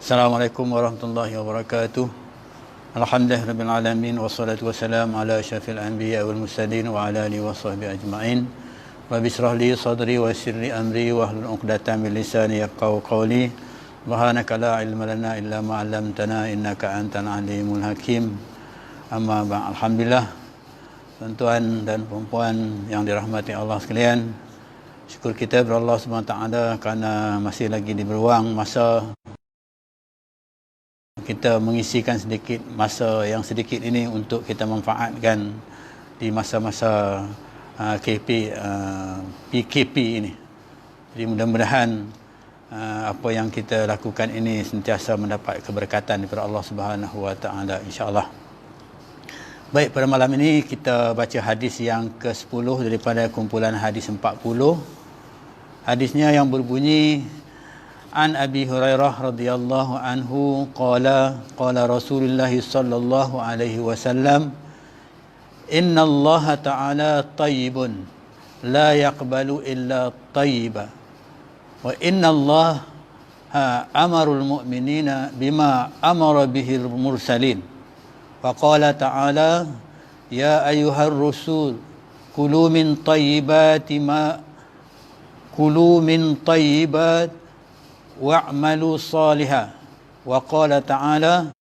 Assalamualaikum warahmatullahi wabarakatuh. Alhamdulillahirabbil alamin wassalatu wassalamu ala asyrafil anbiya wal mursalin wa ala alihi washabbihi ajmain. Rabbi shrah li sadri wa yassir li amri wahlul 'uqdatam min lisani yafqahu qawli. Subhanaka la ilma lana illa ma 'allamtana innaka antal alimul hakim. Amma ba'd. Alhamdulillah, tuan-tuan dan puan-puan yang dirahmati Allah sekalian, syukur kita kepada Allah Subhanahu Wa Taala kerana masih lagi diberi ruang masa kita mengisikan sedikit masa yang sedikit ini untuk kita manfaatkan di masa-masa PKP ini. Jadi mudah-mudahan apa yang kita lakukan ini sentiasa mendapat keberkatan daripada Allah Subhanahu Wa Taala, insya-Allah. Baik, pada malam ini kita baca hadis yang ke-10 daripada kumpulan hadis 40. Hadisnya yang berbunyi, An Abi Hurairah radhiyallahu anhu qala Rasulullah sallallahu alaihi wasallam, Inna Allah ta'ala tayyibun la yaqbalu illa tayyiba wa inna Allah amarul mu'minina bima amara bihil mursalin wa qala ta'ala ya ayyuhar rusul kulu min tayyibati wa'malu salihah wa qala ta'ala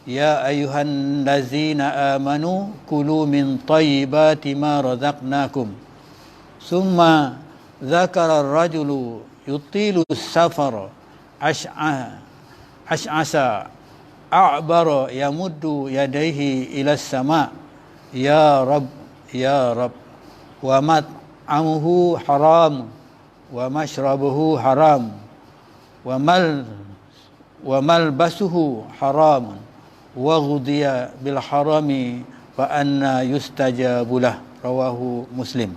ya ayyuhan lazina amanu kulu min tayyibati ma razaqnakum summa dzakara ar-rajulu yutilu as-safara ash'asa a'bara yamuddu yadayhi ila as-sama' ya rab wa mat'amuhu haram wa mashrabuhu haram wa malbasuhu haram wa ghudiya bil harami fa anna yustajabulah, rawahu Muslim.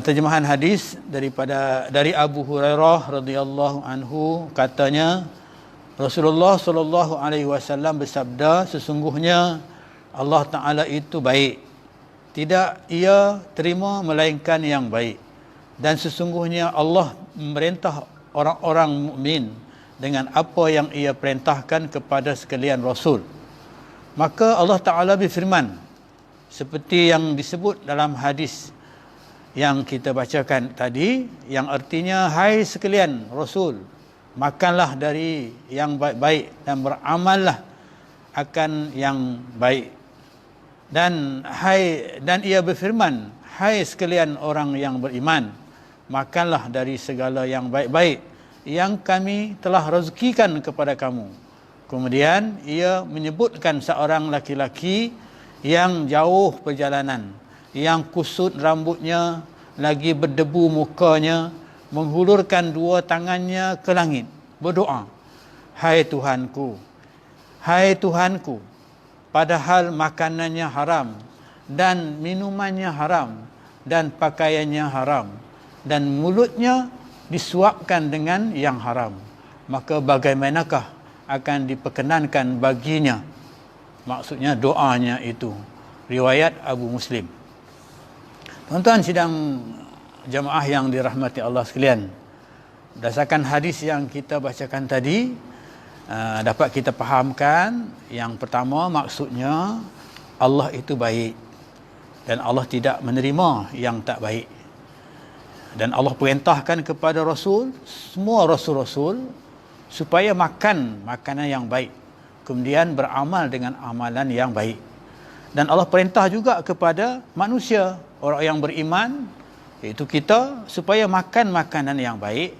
Terjemahan hadis dari Abu Hurairah radhiyallahu anhu, katanya Rasulullah sallallahu alaihi wasallam bersabda, sesungguhnya Allah Taala itu baik, tidak ia terima melainkan yang baik, dan sesungguhnya Allah memerintah orang-orang mukmin dengan apa yang ia perintahkan kepada sekalian Rasul. Maka Allah Ta'ala berfirman, seperti yang disebut dalam hadis yang kita bacakan tadi, yang artinya, hai sekalian Rasul, makanlah dari yang baik-baik dan beramallah akan yang baik. Dan ia berfirman, hai sekalian orang yang beriman, makanlah dari segala yang baik-baik yang kami telah rezekikan kepada kamu. Kemudian ia menyebutkan seorang laki-laki yang jauh perjalanan, yang kusut rambutnya, lagi berdebu mukanya, menghulurkan dua tangannya ke langit, berdoa, hai Tuhanku, padahal makanannya haram dan minumannya haram dan pakaiannya haram dan mulutnya disuapkan dengan yang haram, maka bagaimanakah akan diperkenankan baginya? Maksudnya doanya itu. Riwayat Abu Muslim. Tuan-tuan sidang jamaah yang dirahmati Allah sekalian, berdasarkan hadis yang kita bacakan tadi, dapat kita fahamkan, yang pertama, maksudnya Allah itu baik dan Allah tidak menerima yang tak baik. Dan Allah perintahkan kepada Rasul, semua Rasul-Rasul, supaya makan makanan yang baik, kemudian beramal dengan amalan yang baik. Dan Allah perintah juga kepada manusia, orang yang beriman, iaitu kita, supaya makan makanan yang baik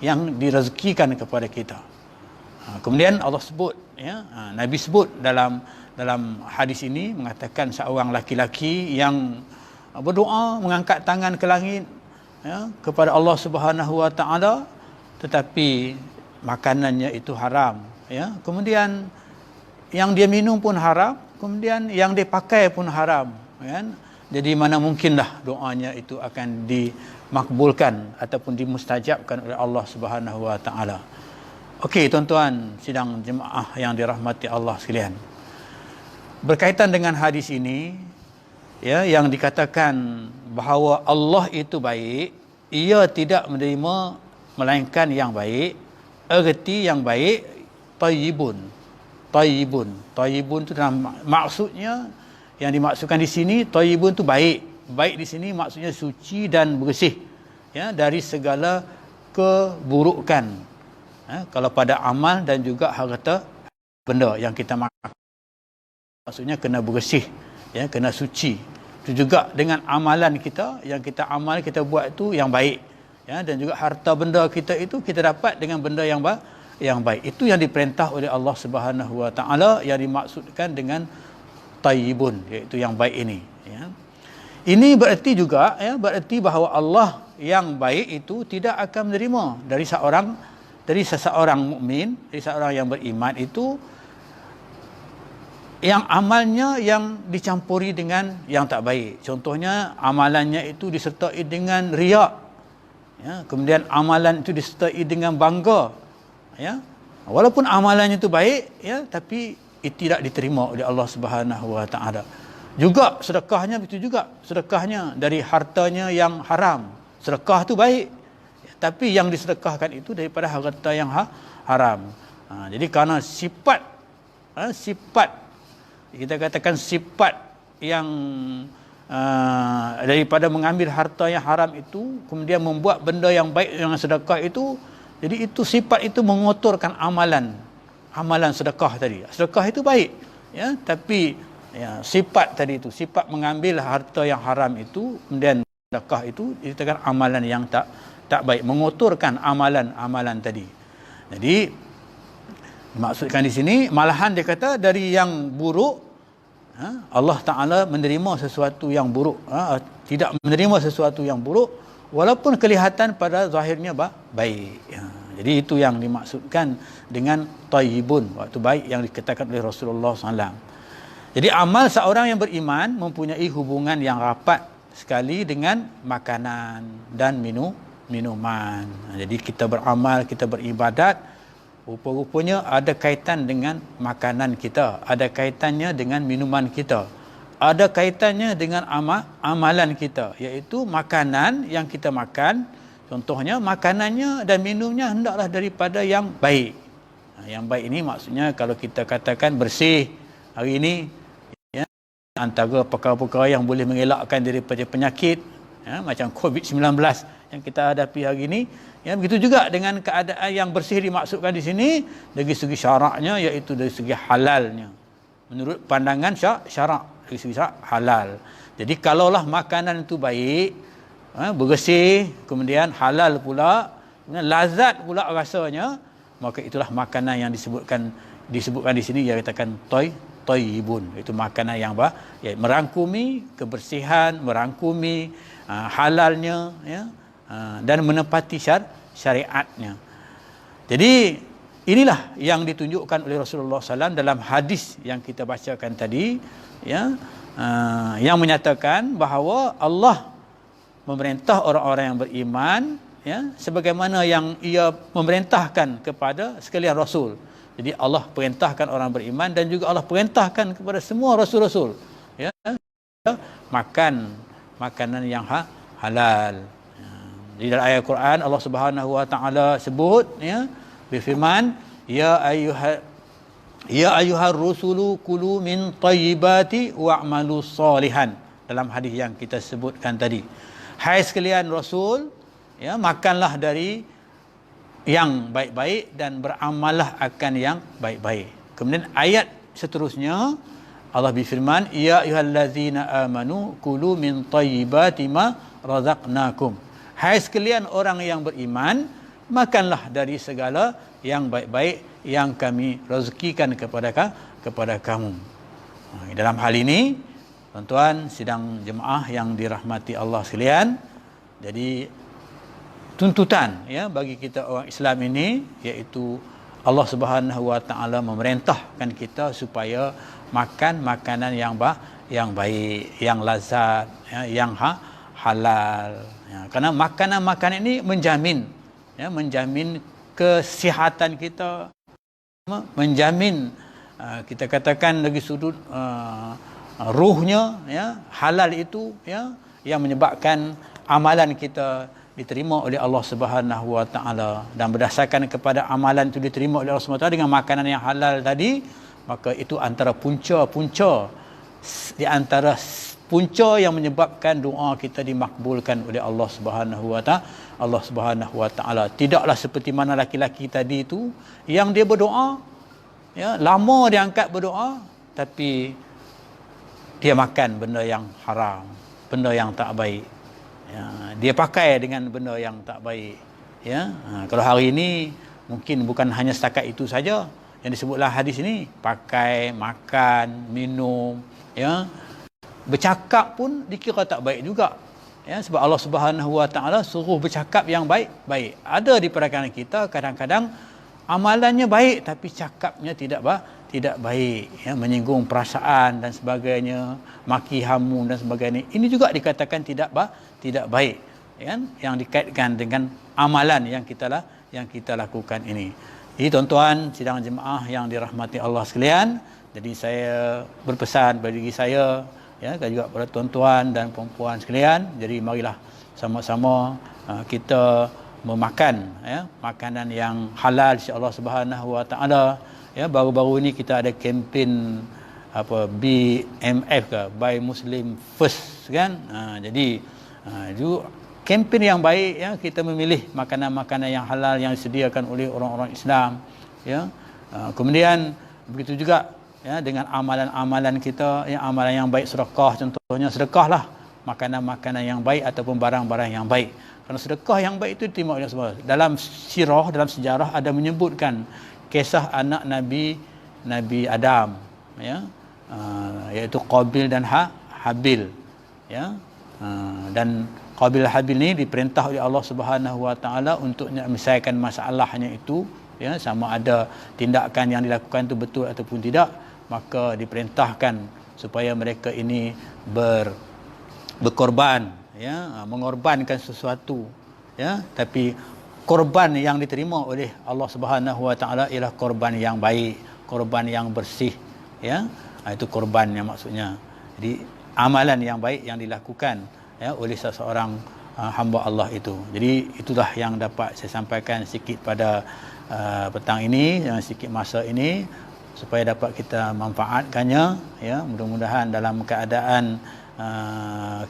yang direzekikan kepada kita. Kemudian Allah sebut, Nabi sebut dalam hadis ini, mengatakan seorang laki-laki yang berdoa, mengangkat tangan ke langit, kepada Allah Subhanahu Wa Taala, tetapi makanannya itu haram, kemudian yang dia minum pun haram, kemudian yang dia pakai pun haram, jadi mana mungkinlah doanya itu akan dimakbulkan ataupun dimustajabkan oleh Allah Subhanahu Wa Taala. Okey, tuan-tuan sidang jemaah yang dirahmati Allah sekalian, berkaitan dengan hadis ini, yang dikatakan bahawa Allah itu baik, ia tidak menerima melainkan yang baik, erti yang baik, tayyibun. Tayyibun tu dalam maksudnya, yang dimaksudkan di sini tayyibun tu baik. Baik di sini maksudnya suci dan bersih, ya, dari segala keburukan. Kalau pada amal dan juga harta benda yang kita makan, maksudnya kena bersih, ya, kena suci. Itu juga dengan amalan kita, yang kita amal, kita buat itu yang baik, ya, dan juga harta benda kita itu kita dapat dengan benda yang baik. Itu yang diperintah oleh Allah Subhanahu Wa Taala, yang dimaksudkan dengan tayyibun, iaitu yang baik ini, ya. Ini bererti juga, ya, bererti bahawa Allah yang baik itu tidak akan menerima dari seseorang mukmin, dari seorang yang beriman itu yang amalnya yang dicampuri dengan yang tak baik. Contohnya amalannya itu disertai dengan riak, ya, kemudian amalan itu disertai dengan bangga, ya. Walaupun amalannya itu baik, ya, tapi tidak diterima oleh Allah Subhanahu Wa Taala. Juga sedekahnya begitu juga. Sedekahnya dari hartanya yang haram. Sedekah tu baik, tapi yang disedekahkan itu daripada harta yang haram. Jadi kerana sifat kita katakan sifat yang daripada mengambil harta yang haram itu, kemudian membuat benda yang baik dengan sedekah itu, jadi itu sifat itu mengotorkan amalan sedekah tadi. Sedekah itu baik, ya, tapi, ya, sifat tadi itu, sifat mengambil harta yang haram itu, kemudian sedekah itu dikatakan amalan yang tak baik, mengotorkan amalan tadi. Jadi dimaksudkan di sini, malahan dia kata dari yang buruk, Allah Ta'ala menerima sesuatu yang buruk, tidak menerima sesuatu yang buruk walaupun kelihatan pada zahirnya baik. Jadi itu yang dimaksudkan dengan tayyibun, waktu baik yang dikatakan oleh Rasulullah SAW. Jadi amal seorang yang beriman mempunyai hubungan yang rapat sekali dengan makanan dan minuman. Jadi kita beramal, kita beribadat, rupa-rupanya ada kaitan dengan makanan kita, ada kaitannya dengan minuman kita, ada kaitannya dengan amalan kita, iaitu makanan yang kita makan. Contohnya makanannya dan minumnya hendaklah daripada yang baik. Yang baik ini maksudnya kalau kita katakan bersih hari ini, ya, antara perkara-perkara yang boleh mengelakkan daripada penyakit, ya, macam COVID-19 yang kita hadapi hari ini, ya, begitu juga dengan keadaan yang bersih dimaksudkan di sini dari segi syaraknya, iaitu dari segi halalnya. Menurut pandangan syarak, dari segi syarak halal. Jadi kalaulah makanan itu baik, bersih, kemudian halal pula, kemudian lazat pula rasanya, maka itulah makanan yang disebutkan di sini, yang katakan tayyibun, itu makanan yang ya, merangkumi kebersihan, merangkumi halalnya, ya, dan menepati syariatnya. Jadi inilah yang ditunjukkan oleh Rasulullah SAW dalam hadis yang kita bacakan tadi, ya, yang menyatakan bahawa Allah memerintah orang-orang yang beriman, ya, sebagaimana yang ia memerintahkan kepada sekalian Rasul. Jadi Allah perintahkan orang beriman dan juga Allah perintahkan kepada semua Rasul-Rasul, ya, makan makanan yang halal. Di dalam ayat Quran Allah Subhanahu Wa Taala sebut, ya, berfirman, ya ayyuhar rusulu kulu min thayyibati wa'malu salihan, dalam hadis yang kita sebutkan tadi. Hai sekalian Rasul, ya, makanlah dari yang baik-baik dan beramallah akan yang baik-baik. Kemudian ayat seterusnya Allah berfirman, ya ayyuhallazina amanu kulu min thayyibati ma razaqnakum. Hai sekalian orang yang beriman, makanlah dari segala yang baik-baik yang kami rezekikan kepada kamu. Dalam hal ini, tuan-tuan sidang jemaah yang dirahmati Allah sekalian, jadi tuntutan, ya, bagi kita orang Islam ini, iaitu Allah Subhanahu Wa Taala memerintahkan kita supaya makan makanan yang baik, yang lazat, ya, yang halal, ya. Karena makanan-makanan ini menjamin kesihatan kita, menjamin kita katakan dari sudut ruhnya, ya, halal itu, ya, yang menyebabkan amalan kita diterima oleh Allah Subhanahu Wa Taala, dan berdasarkan kepada amalan itu diterima oleh Allah Subhanahu Wa Taala dengan makanan yang halal tadi, maka itu antara punca-punca di antara punca yang menyebabkan doa kita dimakbulkan oleh Allah Subhanahu Wa Taala. Allah Subhanahu Wa Taala tidaklah seperti mana laki-laki tadi itu yang dia berdoa, ya, lama dia angkat berdoa, tapi dia makan benda yang haram, benda yang tak baik. Ya, dia pakai dengan benda yang tak baik. Ya, kalau hari ini mungkin bukan hanya setakat itu saja yang disebutlah hadis ini, pakai, makan, minum, ya, bercakap pun dikira tak baik juga. Ya, sebab Allah Subhanahu Wa Taala suruh bercakap yang baik-baik. Ada di perkataan kita kadang-kadang amalannya baik tapi cakapnya tidak baik, ya, menyinggung perasaan dan sebagainya, maki hamun dan sebagainya. Ini juga dikatakan tidak baik, ya, yang dikaitkan dengan amalan yang kita lakukan ini. Jadi tuan-tuan sidang jemaah yang dirahmati Allah sekalian, jadi saya berpesan bagi saya, ya, dan juga pada tuan-tuan dan puan-puan sekalian, jadi marilah sama-sama kita memakan, ya, makanan yang halal insya-Allah Subhanahu Wa Taala. Ya, baru-baru ini kita ada kempen BMF ke, Buy Muslim First, kan. Jadi itu kempen yang baik, ya, kita memilih makanan-makanan yang halal yang disediakan oleh orang-orang Islam, ya. Kemudian begitu juga, ya, dengan amalan-amalan kita, ya, amalan yang baik, sedekah contohnya, sedekahlah makanan-makanan yang baik ataupun barang-barang yang baik. Kerana sedekah yang baik itu diterima oleh Allah. Dalam sirah, dalam sejarah ada menyebutkan kisah anak Nabi Adam, ya, iaitu Qabil dan Habil, ya. Dan Qabil Habil ni diperintah oleh Allah Subhanahu Wa Taala untuk menyelesaikan masalahnya itu, ya, sama ada tindakan yang dilakukan itu betul ataupun tidak, maka diperintahkan supaya mereka ini berkorban, ya, mengorbankan sesuatu, ya, tapi korban yang diterima oleh Allah Subhanahu Wa Taala ialah korban yang baik, korban yang bersih, ya. Itu korban yang maksudnya. Jadi amalan yang baik yang dilakukan, ya, oleh seseorang hamba Allah itu. Jadi itulah yang dapat saya sampaikan sikit pada petang ini, sikit masa ini, supaya dapat kita manfaatkannya, ya. Mudah-mudahan dalam keadaan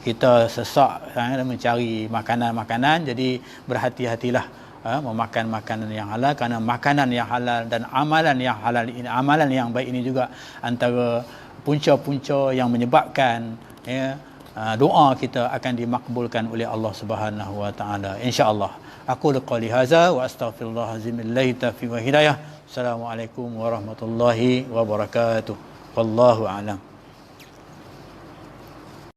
kita sesak mencari makanan-makanan, jadi berhati-hatilah memakan makanan yang halal, kerana makanan yang halal dan amalan yang halal ini, amalan yang baik ini juga antara punca-punca yang menyebabkan, ya, doa kita akan dimakbulkan oleh Allah Subhanahu Wa Taala, insya-Allah. Aku qouli hadza wa astaghfirullahalazim lillahi taufiq wa hidayah. Assalamualaikum warahmatullahi wabarakatuh. Wallahu a'lam.